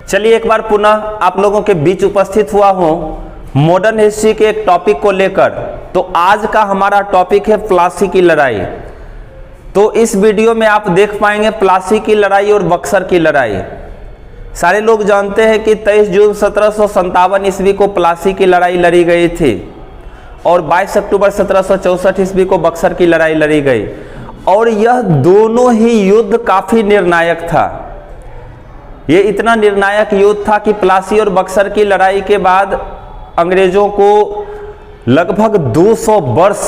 चलिए एक बार पुनः आप लोगों के बीच उपस्थित हुआ हूं मॉडर्न हिस्ट्री के एक टॉपिक को लेकर। तो आज का हमारा टॉपिक है प्लासी की लड़ाई। तो इस वीडियो में आप देख पाएंगे प्लासी की लड़ाई और बक्सर की लड़ाई। सारे लोग जानते हैं कि 23 जून 1757 ईस्वी को प्लासी की लड़ाई लड़ी गई थी और 22 अक्टूबर 1764 ईस्वी को बक्सर की लड़ाई लड़ी गई। और यह दोनों ही युद्ध काफी निर्णायक था। ये इतना निर्णायक युद्ध था कि प्लासी और बक्सर की लड़ाई के बाद अंग्रेजों को लगभग 200 वर्ष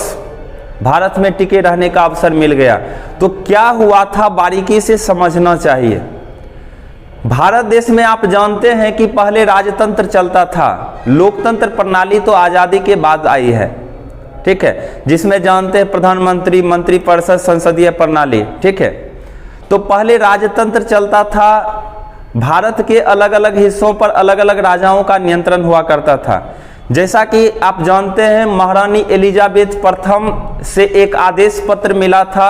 भारत में टिके रहने का अवसर मिल गया। तो क्या हुआ था बारीकी से समझना चाहिए। भारत देश में आप जानते हैं कि पहले राजतंत्र चलता था, लोकतंत्र प्रणाली तो आजादी के बाद आई है, ठीक है, जिसमें जानते हैं प्रधानमंत्री, मंत्रिपरिषद, संसदीय प्रणाली, ठीक है। तो पहले राजतंत्र चलता था, भारत के अलग अलग हिस्सों पर अलग अलग राजाओं का नियंत्रण हुआ करता था। जैसा कि आप जानते हैं महारानी एलिजाबेथ प्रथम से एक आदेश पत्र मिला था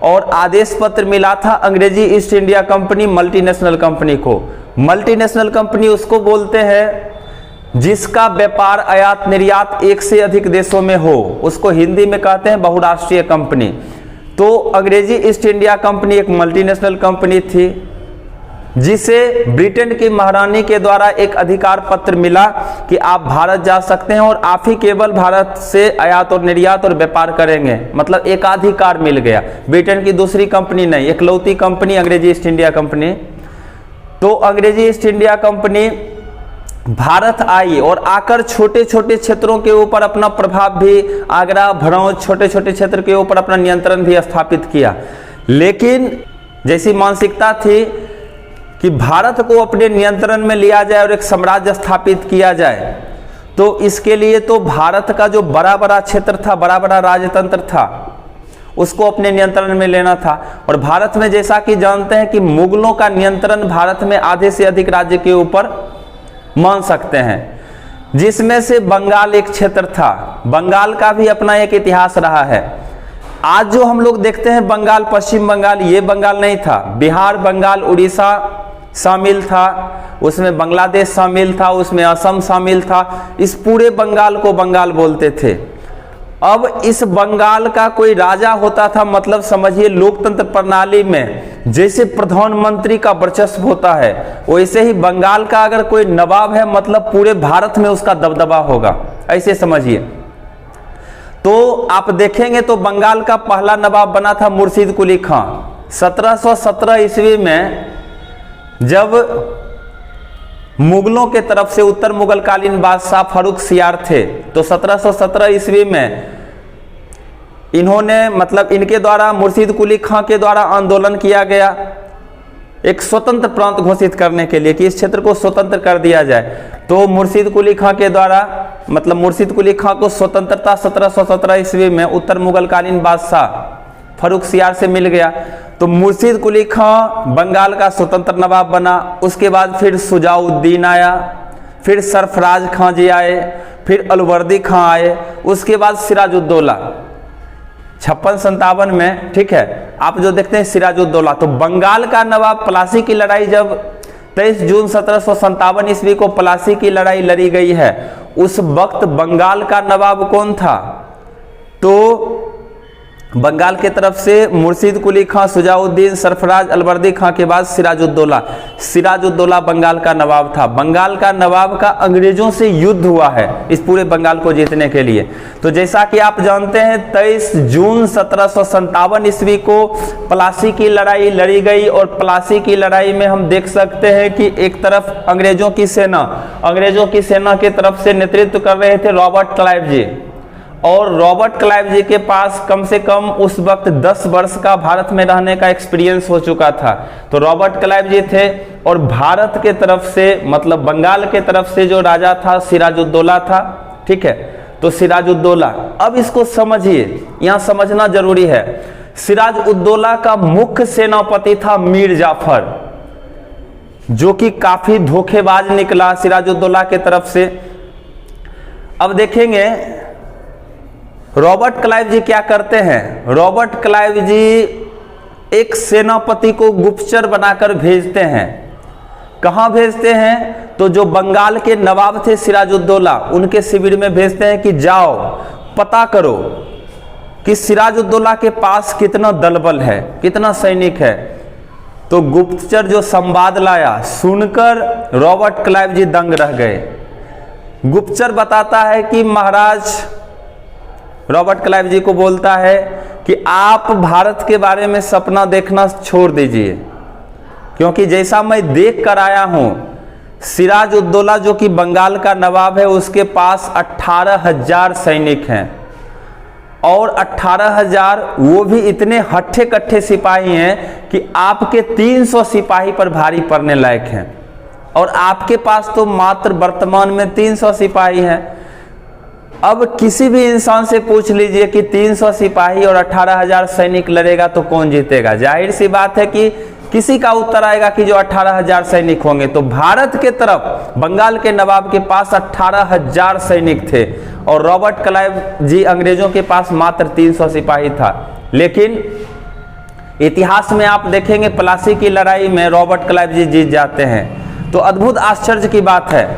और आदेश पत्र मिला था अंग्रेजी east India company multinational company को। मल्टीनेशनल कंपनी उसको बोलते हैं जिसका व्यापार आयात निर्यात एक से अधिक देशों में हो, उसको हिंदी में कहते हैं बहुराष्ट्रीय कंपनी। तो अंग्रेजी ईस्ट इंडिया कंपनी एक मल्टीनेशनल कंपनी थी जिसे ब्रिटेन की महारानी के द्वारा एक अधिकार पत्र मिला कि आप भारत जा सकते हैं और आप ही केवल भारत से आयात और निर्यात और व्यापार करेंगे, मतलब एकाधिकार मिल गया। ब्रिटेन की दूसरी कंपनी नहीं, इकलौती कंपनी अंग्रेजी ईस्ट इंडिया कंपनी। तो अंग्रेजी ईस्ट इंडिया कंपनी भारत आई और आकर छोटे छोटे क्षेत्रों के ऊपर अपना प्रभाव भी, आगरा, भरौंज, छोटे छोटे क्षेत्र के ऊपर अपना नियंत्रण भी स्थापित किया। लेकिन जैसी मानसिकता थी कि भारत को अपने नियंत्रण में लिया जाए और एक साम्राज्य स्थापित किया जाए, तो इसके लिए तो भारत का जो बड़ा बड़ा क्षेत्र था, बड़ा बड़ा राजतंत्र था, उसको अपने नियंत्रण में लेना था। और भारत में जैसा कि जानते हैं कि मुगलों का नियंत्रण भारत में आधे से अधिक राज्य के ऊपर मान सकते हैं, जिसमें से बंगाल एक क्षेत्र था। बंगाल का भी अपना एक इतिहास रहा है। आज जो हम लोग देखते हैं बंगाल, पश्चिम बंगाल, ये बंगाल नहीं था। बिहार, बंगाल, उड़ीसा शामिल था, उसमें बांग्लादेश शामिल था, उसमें असम शामिल था। इस पूरे बंगाल को बंगाल बोलते थे। अब इस बंगाल का कोई राजा होता था, मतलब समझिए लोकतंत्र प्रणाली में जैसे प्रधानमंत्री का वर्चस्व होता है, वैसे ही बंगाल का अगर कोई नवाब है, मतलब पूरे भारत में उसका दबदबा होगा, ऐसे समझिए। तो आप देखेंगे तो बंगाल का पहला नवाब बना था मुर्शिद कुली खां 1717 ईस्वी में। जब मुगलों के तरफ से उत्तर मुगलकालीन बादशाह फारुखसियार थे, तो 1717 ईस्वी में इन्होंने, मतलब इनके द्वारा, मुर्शिद कुली खां के द्वारा आंदोलन किया गया एक स्वतंत्र प्रांत घोषित करने के लिए कि इस क्षेत्र को स्वतंत्र कर दिया जाए। तो मुर्शिद कुली खां के द्वारा, मतलब मुर्शिद कुली खां को स्वतंत्रता 1717 ईस्वी में उत्तर मुगलकालीन बादशाह फारुखसियार से मिल गया। तो मुर्शिद कुली खां बंगाल का स्वतंत्र नवाब बना। उसके बाद फिर सुजाउद्दीन आया, फिर सरफराज खां जी आए, फिर अलवर्दी खां आए, उसके बाद सिराजुद्दौला 56-57 में, ठीक है, आप जो देखते हैं सिराजुद्दौला। तो बंगाल का नवाब, प्लासी की लड़ाई जब 23 जून 1757 ईस्वी को प्लासी की लड़ाई लड़ी गई है, उस वक्त बंगाल का नवाब कौन था? तो बंगाल के तरफ से मुर्शिद कुली खां, सुजाउद्दीन, सरफराज, अलवर्दी खां के बाद सिराजुद्दौला। सिराजुद्दौला बंगाल का नवाब था। बंगाल का नवाब का अंग्रेजों से युद्ध हुआ है इस पूरे बंगाल को जीतने के लिए। तो जैसा कि आप जानते हैं 23 जून 1757 ईस्वी को प्लासी की लड़ाई लड़ी गई और प्लासी की लड़ाई में हम देख सकते हैं कि एक तरफ अंग्रेजों की सेना के तरफ से नेतृत्व कर रहे थे रॉबर्ट क्लाइव जी। और रॉबर्ट क्लाइव जी के पास कम से कम उस वक्त 10 वर्ष का भारत में रहने का एक्सपीरियंस हो चुका था। तो रॉबर्ट क्लाइव जी थे और भारत के तरफ से, मतलब बंगाल के तरफ से जो राजा था सिराजुद्दौला था, ठीक है। तो सिराजुद्दौला, अब इसको समझिए, यहां समझना जरूरी है। सिराजुद्दौला का मुख्य सेनापति था मीर जाफर, जो कि काफी धोखेबाज निकला सिराजुद्दौला के तरफ से। अब देखेंगे रॉबर्ट क्लाइव जी क्या करते हैं। रॉबर्ट क्लाइव जी एक सेनापति को गुप्तचर बनाकर भेजते हैं कहाँ भेजते हैं? तो जो बंगाल के नवाब थे सिराजुद्दौला, उनके शिविर में भेजते हैं कि जाओ पता करो कि सिराजुद्दौला के पास कितना दलबल है, कितना सैनिक है। तो गुप्तचर जो संवाद लाया सुनकर रॉबर्ट क्लाइव जी दंग रह गए। गुप्तचर बताता है कि महाराज, रॉबर्ट क्लाइव जी को बोलता है कि आप भारत के बारे में सपना देखना छोड़ दीजिए, क्योंकि जैसा मैं देख कर आया हूं, सिराजुद्दौला जो कि बंगाल का नवाब है, उसके पास 18,000 सैनिक हैं और 18,000 वो भी इतने हट्ठे कट्ठे सिपाही हैं कि आपके 300 सिपाही पर भारी पड़ने लायक हैं, और आपके पास तो मात्र वर्तमान में 300 सिपाही हैं। अब किसी भी इंसान से पूछ लीजिए कि 300 सिपाही और 18,000 सैनिक लड़ेगा तो कौन जीतेगा? जाहिर सी बात है कि किसी का उत्तर आएगा कि जो 18,000 सैनिक होंगे। तो भारत के तरफ बंगाल के नवाब के पास 18,000 सैनिक थे और रॉबर्ट क्लाइव जी अंग्रेजों के पास मात्र 300 सिपाही था। लेकिन इतिहास में आप देखेंगे प्लासी की लड़ाई में रॉबर्ट क्लाइव जी जीत जाते हैं। तो अद्भुत आश्चर्य की बात है,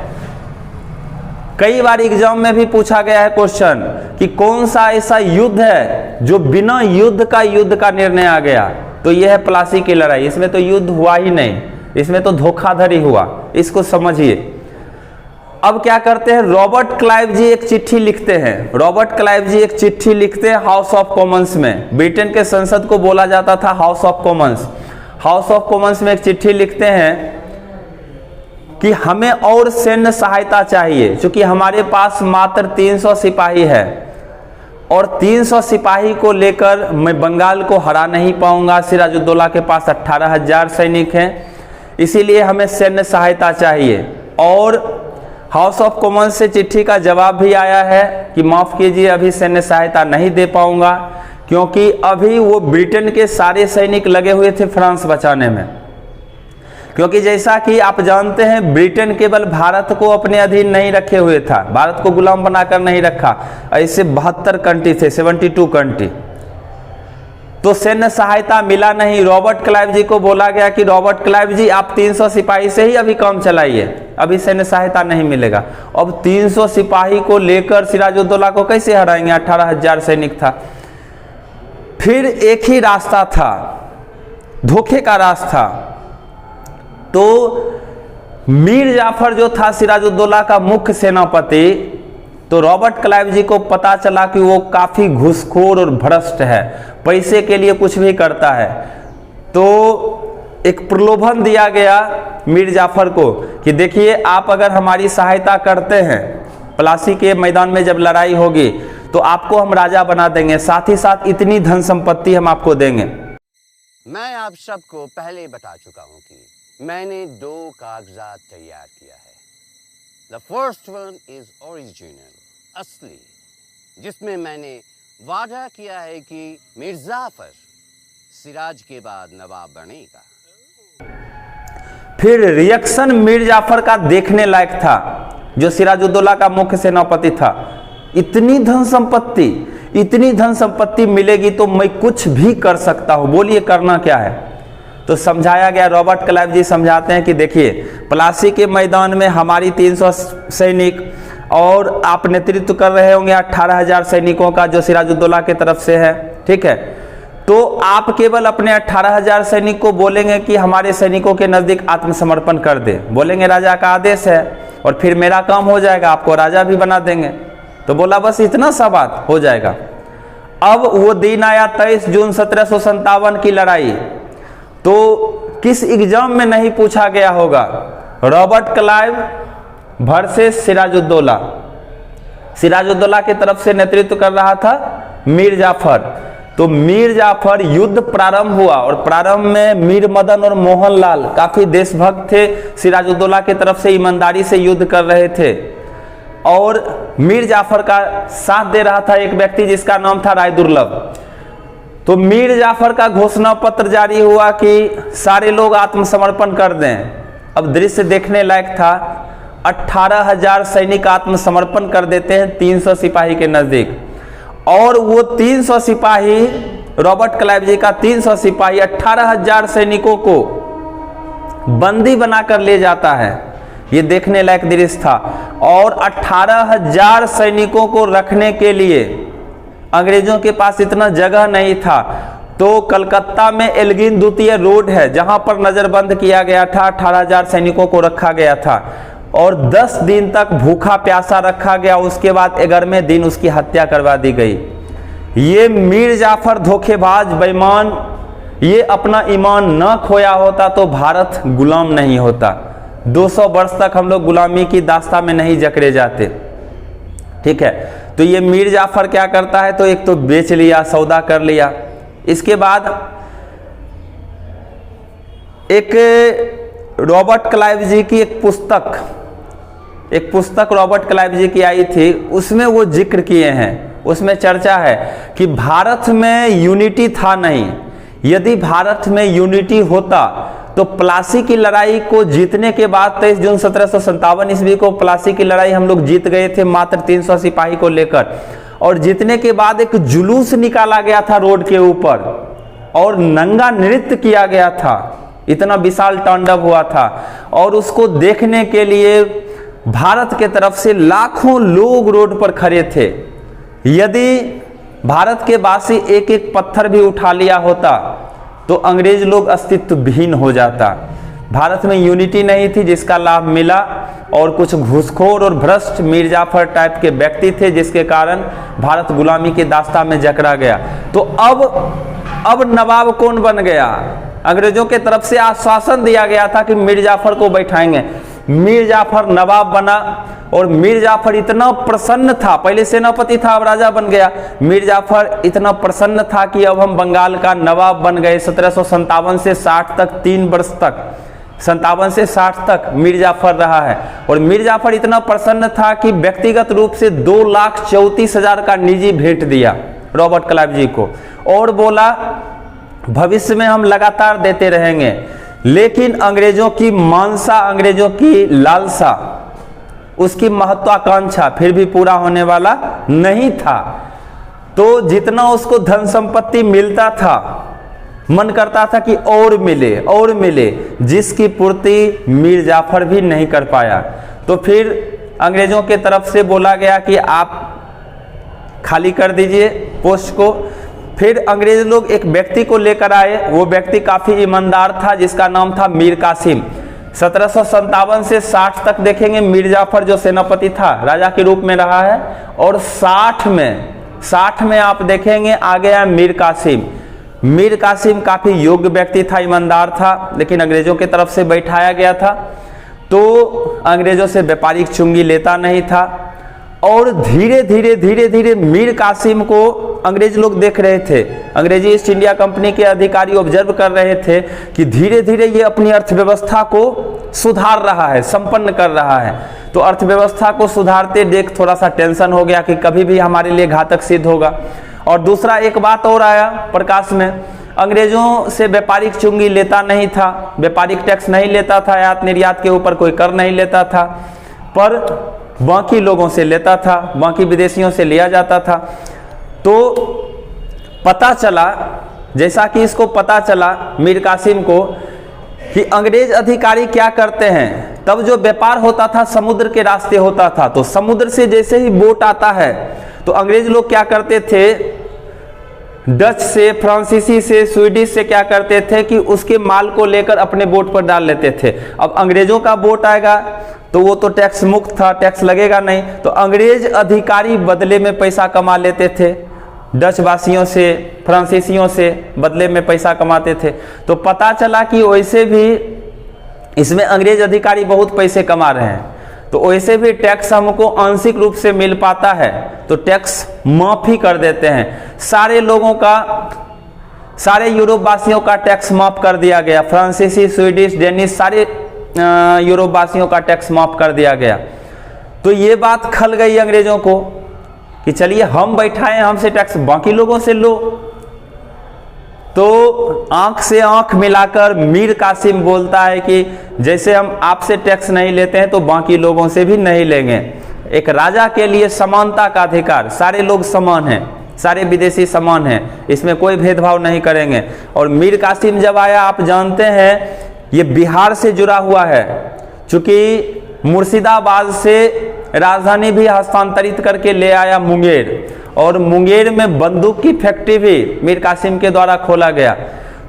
कई बार एग्जाम में भी पूछा गया है क्वेश्चन कि कौन सा ऐसा युद्ध है जो बिना युद्ध का निर्णय आ गया, तो यह है प्लासी की लड़ाई। इसमें तो युद्ध हुआ ही नहीं, इसमें तो धोखाधड़ी हुआ, इसको समझिए। अब क्या करते हैं, रॉबर्ट क्लाइव जी एक चिट्ठी लिखते हैं। रॉबर्ट क्लाइव जी एक चिट्ठी लिखते हैं हाउस ऑफ कॉमन्स में। ब्रिटेन के संसद को बोला जाता था house of Commons. House of Commons में एक चिट्ठी लिखते हैं कि हमें और सैन्य सहायता चाहिए, क्योंकि हमारे पास मात्र 300 सिपाही है और 300 सिपाही को लेकर मैं बंगाल को हरा नहीं पाऊंगा। सिराजुद्दौला के पास 18,000 सैनिक हैं, इसीलिए हमें सैन्य सहायता चाहिए। और हाउस ऑफ कॉमन्स से चिट्ठी का जवाब भी आया है कि माफ कीजिए, अभी सैन्य सहायता नहीं दे पाऊंगा, क्योंकि अभी वो ब्रिटेन के सारे सैनिक लगे हुए थे फ्रांस बचाने में। क्योंकि जैसा कि आप जानते हैं, ब्रिटेन केवल भारत को अपने अधीन नहीं रखे हुए था, भारत को गुलाम बनाकर नहीं रखा, ऐसे 72 कंट्री थे, 72 कंट्री। तो सैन्य सहायता मिला नहीं। रॉबर्ट क्लाइव जी को बोला गया कि रॉबर्ट क्लाइव जी आप 300 सिपाही से ही अभी काम चलाइए, अभी सैन्य सहायता नहीं मिलेगा। अब 300 सिपाही को लेकर सिराजुद्दौला को कैसे हराएंगे? 18,000 सैनिक था। फिर एक ही रास्ता था, धोखे का रास्ता। तो मीर जाफर जो था सिराजुद्दौला का मुख्य सेनापति, तो रॉबर्ट क्लाइव जी को पता चला कि वो काफी घूसखोर और भ्रष्ट है, पैसे के लिए कुछ भी करता है। तो एक प्रलोभन दिया गया मीर जाफर को कि देखिए, आप अगर हमारी सहायता करते हैं, प्लासी के मैदान में जब लड़ाई होगी तो आपको हम राजा बना देंगे, साथ ही साथ इतनी धन संपत्ति हम आपको देंगे। मैं आप सबको पहले बता चुका हूं कि मैंने 2 कागजात तैयार किया है। The first one is original, असली, जिसमें मैंने वादा किया है कि मीर जाफर सिराज के बाद नवाब बनेगा। फिर रिएक्शन मीर जाफर का देखने लायक था, जो सिराजुद्दौला का मुख्य सेनापति था। इतनी धन संपत्ति मिलेगी तो मैं कुछ भी कर सकता हूं, बोलिए करना क्या है? तो समझाया गया, रॉबर्ट क्लाइव जी समझाते हैं कि देखिए, प्लासी के मैदान में हमारी 300 सैनिक और आप नेतृत्व कर रहे होंगे 18,000 सैनिकों का, जो सिराजुद्दौला की तरफ से है, ठीक है। तो आप केवल अपने 18,000 सैनिक को बोलेंगे कि हमारे सैनिकों के नजदीक आत्मसमर्पण कर दे, बोलेंगे राजा का आदेश है, और फिर मेरा काम हो जाएगा, आपको राजा भी बना देंगे। तो बोला बस इतना सा बात हो जाएगा। अब वो दिन आया 23 जून 1757 की लड़ाई। तो किस एग्जाम में नहीं पूछा गया होगा, Robert Clive versus Sirajuddaulah. Sirajuddaulah की तरफ से नेतृत्व कर रहा था मीर जाफर। तो मीर जाफर, युद्ध प्रारंभ हुआ और प्रारंभ में मीर मदन और मोहनलाल काफी देशभक्त थे, सिराजुद्दौला की तरफ से ईमानदारी से युद्ध कर रहे थे। और मीर जाफर का साथ दे रहा था एक व्यक्ति जिसका नाम था राय दुर्लभ। तो मीर जाफर का घोषणा पत्र जारी हुआ कि सारे लोग आत्मसमर्पण कर दें। अब दृश्य देखने लायक था, 18,000 सैनिक आत्मसमर्पण कर देते हैं 300 सिपाही के नजदीक। और वो 300 सिपाही, रॉबर्ट क्लाइव जी का 300 सिपाही 18,000 सैनिकों को बंदी बनाकर ले जाता है। ये देखने लायक दृश्य था। और 18,000 सैनिकों को रखने के लिए अंग्रेजों के पास इतना जगह नहीं था। तो कलकत्ता में एल्गिन द्वितीय रोड है जहां पर नजरबंद किया गया था, 18,000 सैनिकों को रखा गया था और 10 दिन तक भूखा प्यासा रखा गया। उसके बाद 11वें दिन उसकी हत्या करवा दी गई। ये मीर जाफर धोखेबाज बेईमान, ये अपना ईमान न खोया होता तो भारत गुलाम नहीं होता। 200 वर्ष तक हम लोग गुलामी की दास्ता में नहीं जकड़े जाते। ठीक है, तो ये मीर जाफर क्या करता है, तो एक तो बेच लिया, सौदा कर लिया। इसके बाद एक रॉबर्ट क्लाइव जी की एक पुस्तक रॉबर्ट क्लाइव जी की आई थी, उसमें वो जिक्र किए हैं। उसमें चर्चा है कि भारत में यूनिटी था नहीं। यदि भारत में यूनिटी होता तो प्लासी की लड़ाई को जीतने के बाद 23 जून 1757 ईस्वी को प्लासी की लड़ाई हम लोग जीत गए थे मात्र 300 सिपाही को लेकर। और जीतने के बाद एक जुलूस निकाला गया था रोड के ऊपर और नंगा नृत्य किया गया था। इतना विशाल तांडव हुआ था और उसको देखने के लिए भारत के तरफ से लाखों लोग रोड पर खड़े थे। यदि भारत के वासी एक एक पत्थर भी उठा लिया होता तो अंग्रेज लोग अस्तित्व विहीन हो जाता। भारत में यूनिटी नहीं थी जिसका लाभ मिला और कुछ घूसखोर और भ्रष्ट मीर जाफर टाइप के व्यक्ति थे जिसके कारण भारत गुलामी के दास्ता में जकड़ा गया। तो अब नवाब कौन बन गया? अंग्रेजों के तरफ से आश्वासन दिया गया था कि मीर जाफर को बैठाएंगे। मीर जाफर नवाब बना और मीर जाफर इतना प्रसन्न था, पहले सेनापति था अब राजा बन गया। मीर जाफर इतना प्रसन्न था कि अब हम बंगाल का नवाब बन गए। 1757 से 60 तक 3 वर्ष तक 57 से 60 तक मीर जाफर रहा है। और मीर जाफर इतना प्रसन्न था कि व्यक्तिगत रूप से 2,34,000 का निजी भेंट दिया रॉबर्ट क्लाइव जी को और बोला भविष्य में हम लगातार देते रहेंगे। लेकिन अंग्रेजों की मानसा, अंग्रेजों की लालसा, उसकी महत्वाकांक्षा फिर भी पूरा होने वाला नहीं था। तो जितना उसको धन संपत्ति मिलता था मन करता था कि और मिले, जिसकी पूर्ति मीर जाफर भी नहीं कर पाया। तो फिर अंग्रेजों के तरफ से बोला गया कि आप खाली कर दीजिए पोस्ट को। फिर अंग्रेज लोग एक व्यक्ति को लेकर आए। वो व्यक्ति काफी ईमानदार था जिसका नाम था मीर कासिम। 1757 से 60 तक देखेंगे मीर जाफर जो सेनापति था राजा के रूप में रहा है। और 60 में आप देखेंगे आ गया मीर कासिम। मीर कासिम काफी योग्य व्यक्ति था, ईमानदार था, लेकिन अंग्रेजों की तरफ से बैठाया गया था तो अंग्रेजों से व्यापारिक चुंगी लेता नहीं था। और धीरे धीरे मीर कासिम को अंग्रेज लोग देख रहे थे। अंग्रेजी ईस्ट इंडिया कंपनी के अधिकारी ऑब्जर्व कर रहे थे कि धीरे धीरे ये अपनी अर्थव्यवस्था को सुधार रहा है, संपन्न कर रहा है। तो अर्थव्यवस्था को सुधारते देख थोड़ा सा टेंशन हो गया कि कभी भी हमारे लिए घातक सिद्ध होगा। और दूसरा एक बात और आया प्रकाश में, अंग्रेजों से व्यापारिक चुंगी लेता नहीं था, व्यापारिक टैक्स नहीं लेता था, आयात निर्यात के ऊपर कोई कर नहीं लेता था, पर बाकी लोगों से लेता था, बाकी विदेशियों से लिया जाता था। तो पता चला, जैसा कि इसको पता चला मीर कासिम को कि अंग्रेज अधिकारी क्या करते हैं। तब जो व्यापार होता था समुद्र के रास्ते होता था, तो समुद्र से जैसे ही बोट आता है तो अंग्रेज लोग क्या करते थे, डच से, फ्रांसीसी से, स्वीडिश से क्या करते थे कि उसके माल को लेकर अपने बोट पर डाल लेते थे। अब अंग्रेजों का बोट आएगा तो वो तो टैक्स मुक्त था, टैक्स लगेगा नहीं, तो अंग्रेज अधिकारी बदले में पैसा कमा लेते थे, डच वासियों से, फ्रांसीसियों से बदले में पैसा कमाते थे। तो पता चला कि वैसे भी इसमें अंग्रेज अधिकारी बहुत पैसे कमा रहे हैं, तो वैसे भी टैक्स हमको आंशिक रूप से मिल पाता है, तो टैक्स माफ ही कर देते हैं। सारे लोगों का, सारे यूरोप वासियों का टैक्स माफ कर दिया गया, फ्रांसीसी, स्वीडिश, डेनिश, सारे यूरोप वासियों का टैक्स माफ कर दिया गया। तो ये बात खल गई अंग्रेजों को कि चलिए हम बैठाएं, हमसे टैक्स बाकी लोगों से लो। तो आंख से आंख मिलाकर मीर कासिम बोलता है कि जैसे हम आपसे टैक्स नहीं लेते हैं तो बाकी लोगों से भी नहीं लेंगे। एक राजा के लिए समानता का अधिकार, सारे लोग समान हैं, सारे विदेशी समान हैं, इसमें कोई भेदभाव नहीं करेंगे। और मीर कासिम जब आया, आप जानते हैं ये बिहार से जुड़ा हुआ है, क्योंकि मुर्शिदाबाद से राजधानी भी हस्तांतरित करके ले आया मुंगेर, और मुंगेर में बंदूक की फैक्ट्री भी मीर कासिम के द्वारा खोला गया।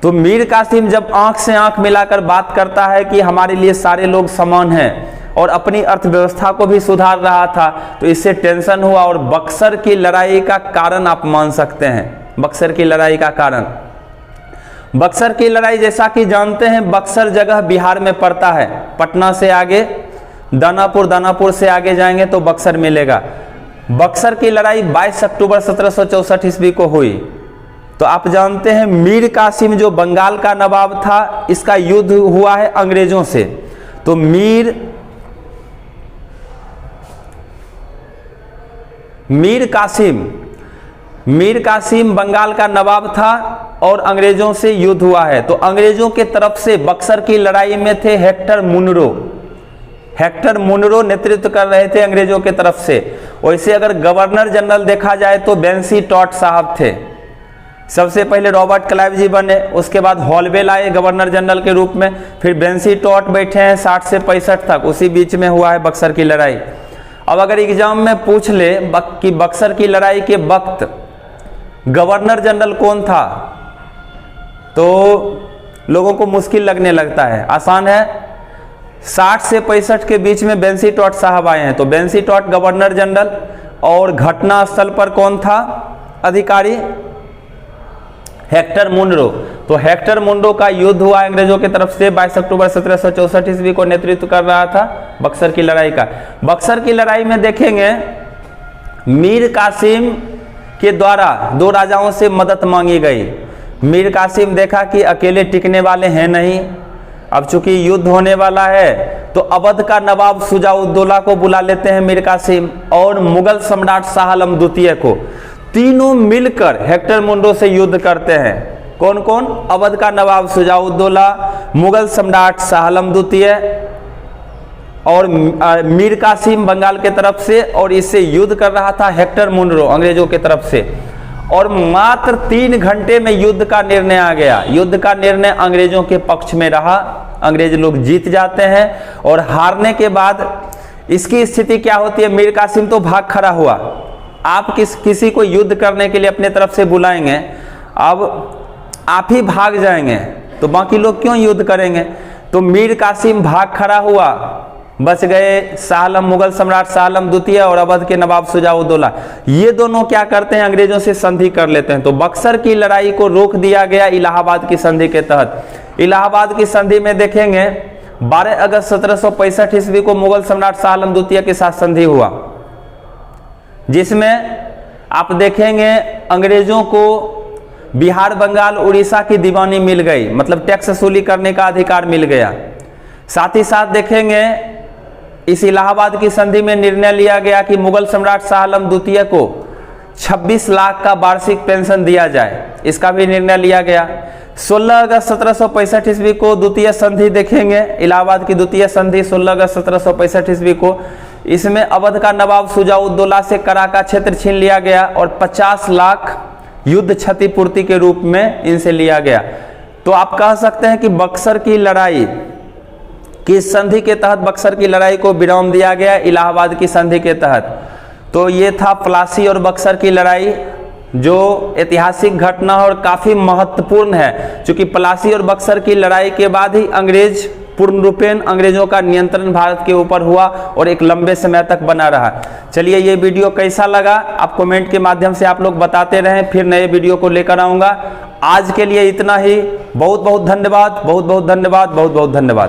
तो मीर कासिम जब आंख से आंख मिलाकर बात करता है कि हमारे लिए सारे लोग समान हैं और अपनी अर्थव्यवस्था को भी सुधार रहा था, तो इससे टेंशन हुआ और बक्सर की लड़ाई का कारण आप मान सकते हैं। बक्सर की लड़ाई का कारण, बक्सर की लड़ाई जैसा कि जानते हैं, बक्सर जगह बिहार में पड़ता है। पटना से आगे दानापुर, दानापुर से आगे जाएंगे तो बक्सर मिलेगा। बक्सर की लड़ाई 22 अक्टूबर 1764 ईस्वी को हुई। तो आप जानते हैं मीर कासिम जो बंगाल का नवाब था, इसका युद्ध हुआ है अंग्रेजों से। तो मीर कासिम बंगाल का नवाब था और अंग्रेजों से युद्ध हुआ है। तो अंग्रेजों के तरफ से बक्सर की लड़ाई में थे हेक्टर मुनरो नेतृत्व कर रहे थे अंग्रेजों के तरफ से। वैसे अगर गवर्नर जनरल देखा जाए तो बेंसी टॉट साहब थे। सबसे पहले रॉबर्ट क्लाइव जी बने, उसके बाद हॉलवेल आए गवर्नर जनरल के रूप में, फिर बेंसी टॉट बैठे हैं 60 से 65 तक, उसी बीच में हुआ है बक्सर की लड़ाई। अब अगर एग्जाम में पूछ ले कि बक्सर की लड़ाई के वक्त गवर्नर जनरल कौन था, तो लोगों को मुश्किल लगने लगता है। आसान है, 60 से 65 के बीच में बेंसी टॉट साहब आए हैं। तो बेंसी टॉट गवर्नर जनरल, और घटना स्थल पर कौन था अधिकारी? Hector Munro. तो हेक्टर मुनरो का युद्ध हुआ अंग्रेजों की तरफ से 22 अक्टूबर 1764 ईस्वी को, नेतृत्व कर रहा था बक्सर की लड़ाई का। बक्सर की लड़ाई में देखेंगे मीर कासिम के द्वारा दो राजाओं से मदद मांगी गई। मीर कासिम देखा कि अकेले टिकने वाले हैं नहीं, अब चूंकि युद्ध होने वाला है तो अवध का नवाब शुजाउद्दौला को बुला लेते हैं मीर कासिम, और मुगल सम्राट शाह आलम द्वितीय को। तीनों मिलकर हेक्टर मुनरो से युद्ध करते हैं। कौन कौन? अवध का नवाब शुजाउद्दौला, मुगल सम्राट शाह आलम द्वितीय और मीर कासिम बंगाल के तरफ से, और इससे युद्ध कर रहा था हेक्टर मुनरो अंग्रेजों के तरफ से। और मात्र 3 घंटे में युद्ध का निर्णय आ गया। युद्ध का निर्णय अंग्रेजों के पक्ष में रहा, अंग्रेज लोग जीत जाते हैं। और हारने के बाद इसकी स्थिति क्या होती है? मीर कासिम तो भाग खड़ा हुआ। आप किसी को युद्ध करने के लिए अपने तरफ से बुलाएंगे, अब आप ही भाग जाएंगे तो बाकी लोग क्यों युद्ध करेंगे? तो मीर कासिम भाग खड़ा हुआ, बच गए शाह आलम, मुगल सम्राट शाह आलम द्वितीय और अवध के नवाब शुजाउद्दौला। ये दोनों क्या करते हैं? अंग्रेजों से संधि कर लेते हैं। तो बक्सर की लड़ाई को रोक दिया गया इलाहाबाद की संधि के तहत। इलाहाबाद की संधि में देखेंगे 12 अगस्त 1765 ईस्वी को मुगल सम्राट शाह आलम द्वितीय के साथ संधि हुआ, जिसमें आप देखेंगे अंग्रेजों को बिहार, बंगाल, उड़ीसा की दीवानी मिल गई, मतलब टैक्स वसूली करने का अधिकार मिल गया। साथ ही साथ देखेंगे इस इलाहाबाद की संधि में निर्णय लिया गया कि मुगल सम्राट शाह आलम द्वितीय को 26 लाख का वार्षिक पेंशन दिया जाए, इसका भी निर्णय लिया गया। 16 अगस्त 1765 ईस्वी को द्वितीय संधि देखेंगे, इलाहाबाद की द्वितीय संधि 16 अगस्त 1765 ईस्वी को। इसमें अवध का नवाब शुजाउद्दौला से करा का क्षेत्र छीन लिया गया और 50 लाख युद्ध क्षतिपूर्ति के रूप में इनसे लिया गया। तो आप कह सकते हैं कि बक्सर की लड़ाई की संधि के तहत बक्सर की लड़ाई को विराम दिया गया इलाहाबाद की संधि के तहत। तो ये था प्लासी और बक्सर की लड़ाई, जो ऐतिहासिक घटना और काफी महत्वपूर्ण है, क्योंकि प्लासी और बक्सर की लड़ाई के बाद ही अंग्रेज पूर्ण रूपेण अंग्रेजों का नियंत्रण भारत के ऊपर हुआ और एक लंबे समय तक बना रहा। चलिए, ये वीडियो कैसा लगा आप कमेंट के माध्यम से आप लोग बताते रहें, फिर नए वीडियो को लेकर आऊंगा। आज के लिए इतना ही। बहुत बहुत धन्यवाद, बहुत बहुत धन्यवाद, बहुत बहुत धन्यवाद।